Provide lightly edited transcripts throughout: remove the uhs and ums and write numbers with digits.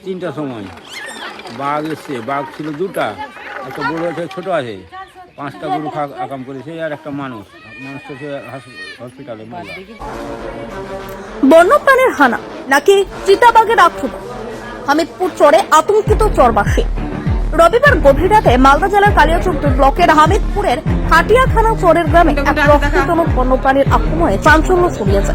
3টার সময় বাঘ এসছে। বাঘ ছিল 2টা, একটা বড় আছে, ছোট আছে। 5টা গরু আকাম করেছে আর একটা মানুষটা সে হসপিটালে মারা। বন্যপ্রাণীর হানা নাকি চিতাবাঘের আক্রমণ, হামিদপুর চরে আতঙ্কিত চরবাসী। রবিবার গভীর রাতে মালদা জেলার কালিয়াচক ব্লকের হামিদপুরের হাটিয়াখানা চরের গ্রামে এক রহস্যজনক বন্যপ্রাণীর আক্রমণে চাঞ্চল্য ছড়িয়েছে।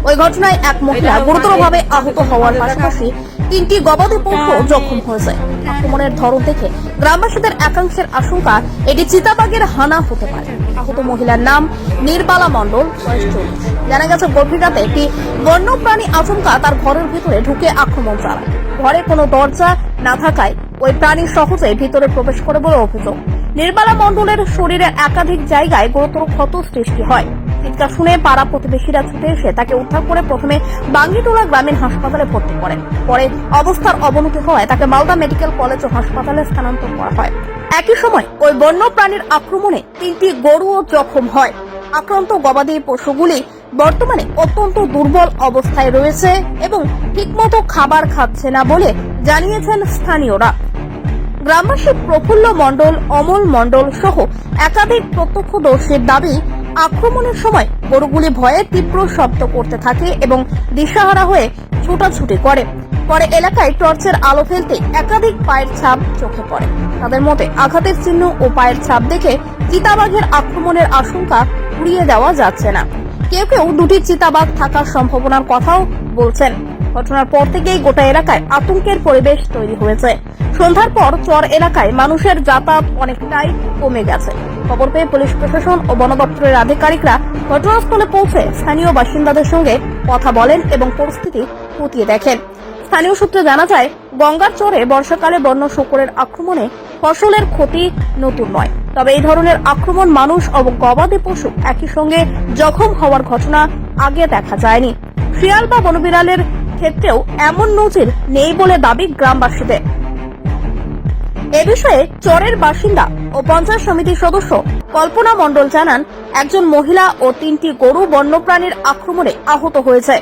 ওই ঘটনায় এক মহিলা গুরুতরভাবে আহত হওয়ার পাশাপাশি 3টি গবাদি পশু জখম হয়েছে। আক্রমণের ধরন দেখে গ্রামবাসীদের একাংশের আশঙ্কা এটি চিতাবাঘের হানা হতে পারে। আহত মহিলার নাম নির্বালা মণ্ডল, বয়স 40। জানা গেছে গভীর রাতে একটি বন্যপ্রাণী আচমকা তার ঘরের ভিতরে ঢুকে আক্রমণ চালায়। ঘরে কোনো দরজা না থাকায় ওই প্রাণী সহজে ভিতরে প্রবেশ করে বলে অভিযোগ। নির্বালা মণ্ডলের শরীরের একাধিক জায়গায় গুরুতর ক্ষত সৃষ্টি হয়। চিৎকার শুনে পাড়া প্রতিবেশীরা ছুটে এসে তাকে উদ্ধার করে প্রথমে বাঙ্গিটোলা গ্রামীণ হাসপাতালে ভর্তি করেন। পরে অবস্থার অবনতি হওয়ায় তাকে মালদা মেডিকেল কলেজ ও হাসপাতালে স্থানান্তর করা হয়। একই সময় ওই বন্যপ্রাণীর আক্রমণে 3টি গরুও জখম হয়। আক্রান্ত গবাদি পশুগুলি বর্তমানে অত্যন্ত দুর্বল অবস্থায় রয়েছে এবং ঠিকমতো খাবার খাচ্ছে না বলে জানিয়েছেন স্থানীয়রা। গ্রামবাসী প্রফুল্ল মণ্ডল, অমল মণ্ডল সহ একাধিক প্রত্যক্ষদর্শীর দাবি, আক্রমণের সময় গরুগুলি ভয়ে তীব্র শব্দ করতে থাকে এবং দিশাহারা হয়ে ছুটাছুটি করে। পরে এলাকায় টর্চের আলো ফেলতে একাধিক পায়ের ছাপ চোখে পড়ে। তাদের মতে আঘাতের চিহ্ন ও পায়ের ছাপ দেখে চিতাবাঘের আক্রমণের আশঙ্কা উড়িয়ে দেওয়া যাচ্ছে না। কেউ কেউ 2টি চিতাবাঘ থাকার সম্ভাবনার কথাও বলছেন। ঘটনার পর থেকেই গোটা এলাকায় আতঙ্কের পরিবেশ তৈরি হয়েছে। সন্ধ্যার পর চর এলাকায় মানুষের যাতায়াত অনেকটাই কমে গেছে। খবর পেয়ে পুলিশ প্রশাসন ও বন দপ্তরের আধিকারিকরা ঘটনাস্থলে পৌঁছে স্থানীয় বাসিন্দাদের সঙ্গে কথা বলেন এবং পরিস্থিতি খতিয়ে দেখেন। স্থানীয় সূত্রে জানা যায়, গঙ্গার চরে বর্ষাকালে বন্য শূকরের আক্রমণে ফসলের ক্ষতি নতুন নয়। তবে এই ধরনের আক্রমণ মানুষ ও গবাদি পশু একই সঙ্গে জখম হওয়ার ঘটনা আগে দেখা যায়নি। শিয়াল বা বনবিড়ালের ক্ষেত্রেও এমন নজির নেই বলে দাবি গ্রামবাসীদের। এ বিষয়ে চরের বাসিন্দা ও পঞ্চায়েত সমিতির সদস্য কল্পনা মণ্ডল জানান, একজন মহিলা ও 3টি গরু বন্যপ্রাণীর আক্রমণে আহত হয়েছে।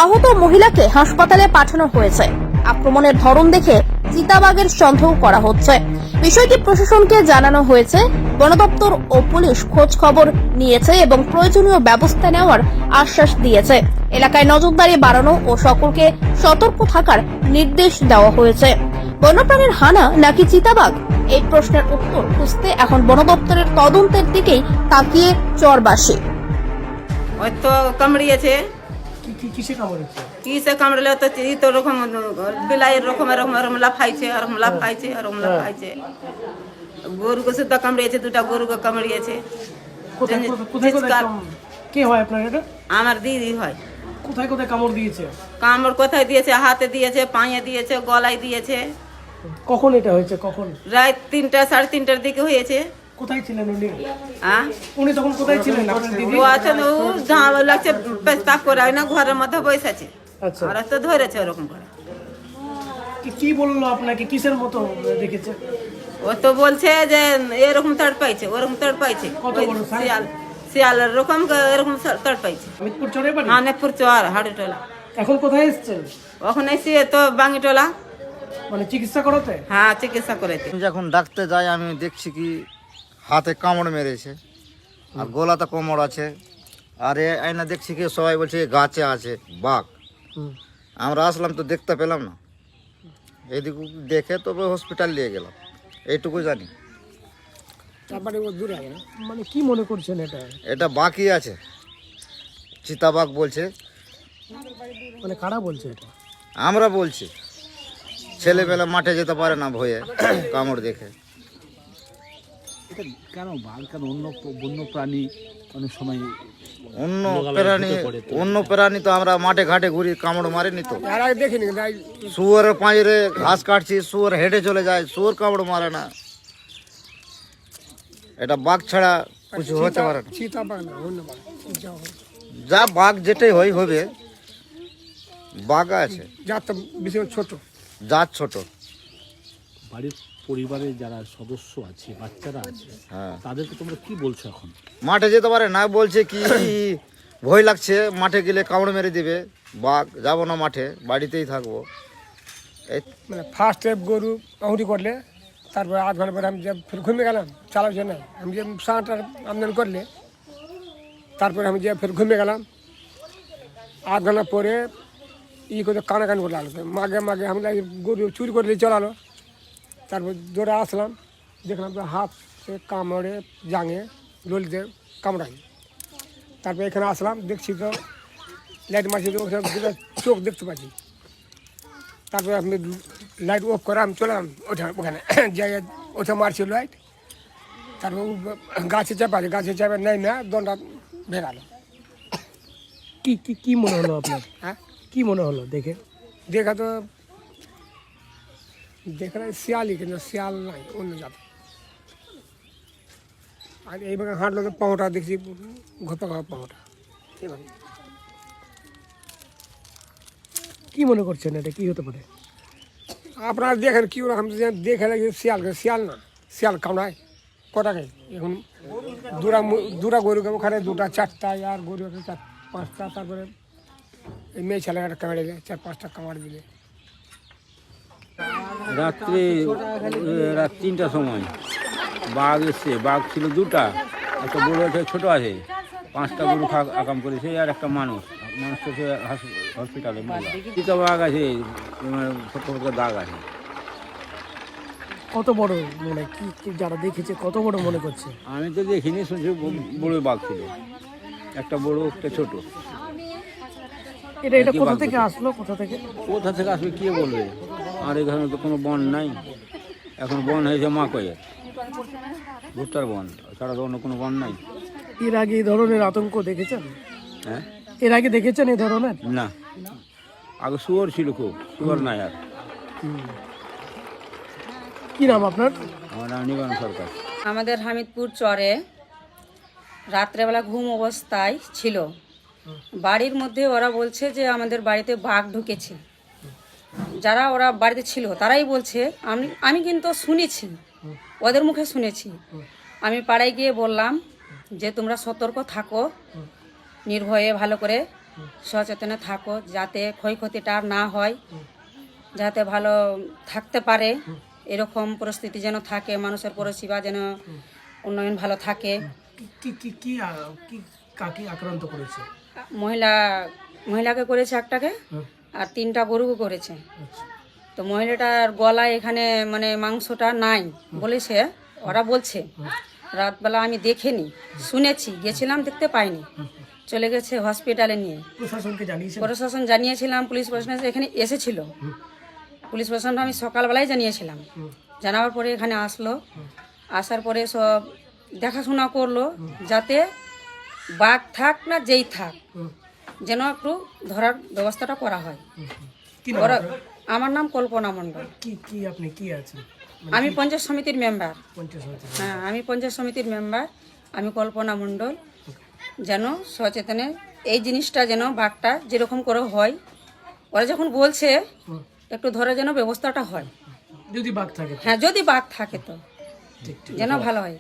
আহত মহিলাকে হাসপাতালে পাঠানো হয়েছে। আক্রমণের ধরন দেখে চিতাবাঘের সন্দেহ করা হচ্ছে। বিষয়টি প্রশাসনকে জানানো হয়েছে। বন দপ্তর ও পুলিশ খোঁজ খবর নিয়েছে এবং প্রয়োজনীয় ব্যবস্থা নেওয়ার আশ্বাস দিয়েছে। এলাকায় নজরদারি বাড়ানো ও সকলকে সতর্ক থাকার নির্দেশ দেওয়া হয়েছে। বন্যপ্রাণীর হানা নাকি চিতাবাঘ, এই প্রশ্নের উত্তর খুঁজতে এখন বন দপ্তরের তদন্তের দিকেই তাকিয়ে চরবাসী। ওই তো কামড়িয়েছে। কিসে কামড়েছে? কিসে কামড়লে তো এই তো রকম বিলাই রকম এরকম এরকম লাফাইছে, এরকম লাফাইছে, এরকম লাফাইছে। গরুকে সুদ্ধা কামড়িয়েছে, 2টা গরুকে কামড়িয়েছে। কে হয় আপনার এটা? আমার দিদি হয়। কোথায় কোথায় কামড় দিয়েছে? কামড় কোথায় দিয়েছে? হাতে দিয়েছে, পায়ে দিয়েছে, গলায় দিয়েছে। কখন এটা হয়েছে? কখন? রাত 3টা 3:30টার দিকে হয়েছে। কোথায় ছিলেন উনি? হ্যাঁ, উনি তখন কোথায় ছিলেন আপনার দিদি? ও আছে ও ঝাঁ লাগছে, পেস্তাব করে না ঘরের মধ্যে বসে আছে। আচ্ছা, আর তো ধরেছে ওরকম করে। কি বললো আপনাকে? কিসের মতো দেখেছে? ও তো বলছে যে এরকম তড় পাইছে, ওরকম তড় পাইছে। কত বড় শিয়াল শিয়ালের রকম এরকম তড় পাইছে। হামিদপুর চরে বাড়ি? হামিদপুর চর হাড়িটোলা। এখন কোথায় এসেছেন? ওখানে এসে তো বাঙ্গিটোলা। মানে চিকিৎসা করাতে? হ্যাঁ, চিকিৎসা করেছে। যখন ডাকতে যাই আমি দেখছি কি হাতে কামড় মেরেছে আর গলাতে কামড় আছে। আর আয়না দেখছি কি সবাই বলছে গাছে আছে বাঘ। আমরা আসলাম তো দেখতে পেলাম না, এদিকে দেখে তবে হসপিটাল নিয়ে গেলাম, এইটুকু জানি। মানে কি মনে করছেন এটা? এটা বাকি আছে, চিতাবাঘ বলছে। মানে কারা বলছে এটা? আমরা বলছি, ছেলেবেলা মাঠে যেতে পারে না ভয়ে কামড় দেখে। এটা কেন বাঘ, কেন অন্য বন্য প্রাণী অনেক সময় অন্য প্রাণী তো আমরা মাঠে ঘাটে ঘুরি, কামড় মারেনি তো। শুয়োরের পাঁজরে ঘাস কাটছি, শুয়োর হেঁটে চলে যায়, শুয়োর কামড় মারে না। এটা বাঘ ছাড়া কিছু হতে পারে না। যা বাঘ যেটাই হবে, বাঘ আছে ছোট, জাত ছোট। বাড়ির পরিবারের যারা সদস্য আছে, বাচ্চারা আছে, হ্যাঁ, তাদেরকে তোমরা কি বলছো? এখন মাঠে যেতে পারে না, বলছে কি ভয় লাগছে, মাঠে গেলে কামড় মেরে দিবে বাঘ, যাবো না মাঠে, বাড়িতেই থাকবো। এই মানে ফার্স্টে গরু আহুতি করলে তারপরে আধ ঘন্টা পরে আমি যে ফের ঘুমিয়ে গেলাম চালার জন্য আমি যে সাঁটার আমদানি করলে তারপরে আমি যে ফের ঘুমিয়ে গেলাম আধ ঘন্টা পরে করে কানাকানি করে লাগলো মাগে মাগে আমি গরু চুরি করে দিয়ে চলালো তারপর দৌড়ে আসলাম দেখলাম তো হাত কামড়ে জাঙে ললিতে কামড়াই তারপর এখানে আসলাম দেখছি তো লাইট মারছি তো ওখানে দুটো চোখ দেখতে পাচ্ছি তারপরে আমি লাইট অফ করে আমি চলাম ওখানে জায়গায় ওঠে মারছি লাইট তারপর গাছে চাপাছে গাছে চাপে নেই না দণ্ডা ভেঙালো। কি কি কি মনে হলো আপনার? হ্যাঁ কি মনে হলো দেখে? দেখা তো দেখা শিয়ালই কিন্তু শিয়াল নাই অন্য জাতি আর এইভাবে হাঁটলো তো পাওটা দেখছি ঘপা ঘপা পাওটা এইভাবে। কি মনে করছেন এটা কি হতে পারে? আপনারা দেখেন কি রকম দেখে লাগছে শিয়াল না শিয়াল কামড়ায় কটাকে এখন দুটা গরু ওখানে দুটা চারটা আর গরু আছে চার পাঁচটা তারপরে এই মেয়ে ছেলে একটা কামড়ে দিলে চার পাঁচটা কামড় দিলে। রাত্রে রাত 3টার সময় বাঘ এসছে, বাঘ ছিল দুটা, একটা বড় আছে ছোট আছে, 5টা গরু আকাম করেছে আর একটা মানুষটা সে হসপিটালে চিতা বাঘ আছে, ছোট ছোট দাগ আছে। কত বড় মানে কি যারা দেখেছে কত বড় মনে করছে? আমি তো দেখিনি, শুনছি বড় বাঘ ছিল, একটা বড় একটা ছোট। এটা কোথা থেকে আসলো? কোথা থেকে আসবে কে বলবে? আর এখানে তো কোনো বন নাই, এখন বন হয়েছে মাকয়ে ভুট্টার বন, ছাড়া তো অন্য কোনো বন নাই। এর আগে এই ধরনের আতঙ্ক দেখেছেন? হ্যাঁ, এর আগে দেখেছেন এই ধরনের? না, আগে শুয়োর ছিল খুব, শুয়োর নাই আর। কি নাম আপনার? আমার নাম নিবারণ সরকার। আমাদের হামিদপুর চরে রাত্রেবেলা ঘুম অবস্থায় ছিল, বাড়ির মধ্যে ওরা বলছে যে আমাদের বাড়িতে বাঘ ঢুকেছে। যারা ওরা বাড়িতে ছিল তারাই বলছে, আমি কিন্তু শুনেছি, ওদের মুখে শুনেছি। আমি পাড়ায় গিয়ে বললাম যে তোমরা সতর্ক থাকো, নির্ভয়ে ভালো করে সচেতনে থাকো, যাতে ক্ষয়ক্ষতিটা না হয়, যাতে ভালো থাকতে পারে, এরকম পরিস্থিতি যেন থাকে, মানুষের পরিষেবা যেন উন্নয়ন ভালো থাকে। কাকে আক্রান্ত করেছে? মহিলাকে করেছে একটাকে, আর 3টা গরুকে করেছে। তো মহিলাটার গলায় এখানে মানে মাংসটা নাই বলেছে, ওরা বলছে। রাতবেলা আমি দেখিনি, শুনেছি, গেছিলাম দেখতে পাইনি, চলে গেছে হসপিটালে নিয়ে। প্রশাসন জানিয়েছিলাম, পুলিশ প্রশাসন এখানে এসেছিল, পুলিশ প্রশাসনটা আমি সকালবেলায় জানিয়েছিলাম। জানাবার পরে এখানে আসলো, আসার পরে সব দেখাশোনা করলো, যাতে বাঘ থাক না যেই থাক যেন একটু ধরার ব্যবস্থাটা করা হয়। আমার নাম কল্পনা মণ্ডল। আপনি কি আছেন? আমি পঞ্চায়েত সমিতির মেম্বার। হ্যাঁ, আমি পঞ্চায়েত সমিতির মেম্বার, আমি কল্পনা মণ্ডল। যেন সচেতনে এই জিনিসটা যেন বাঘটা যেরকম করে হয়, ওরা যখন বলছে একটু ধরে যেন ব্যবস্থাটা হয়। যদি বাঘ থাকে? হ্যাঁ, যদি বাঘ থাকে তো যেন ভালো হয়।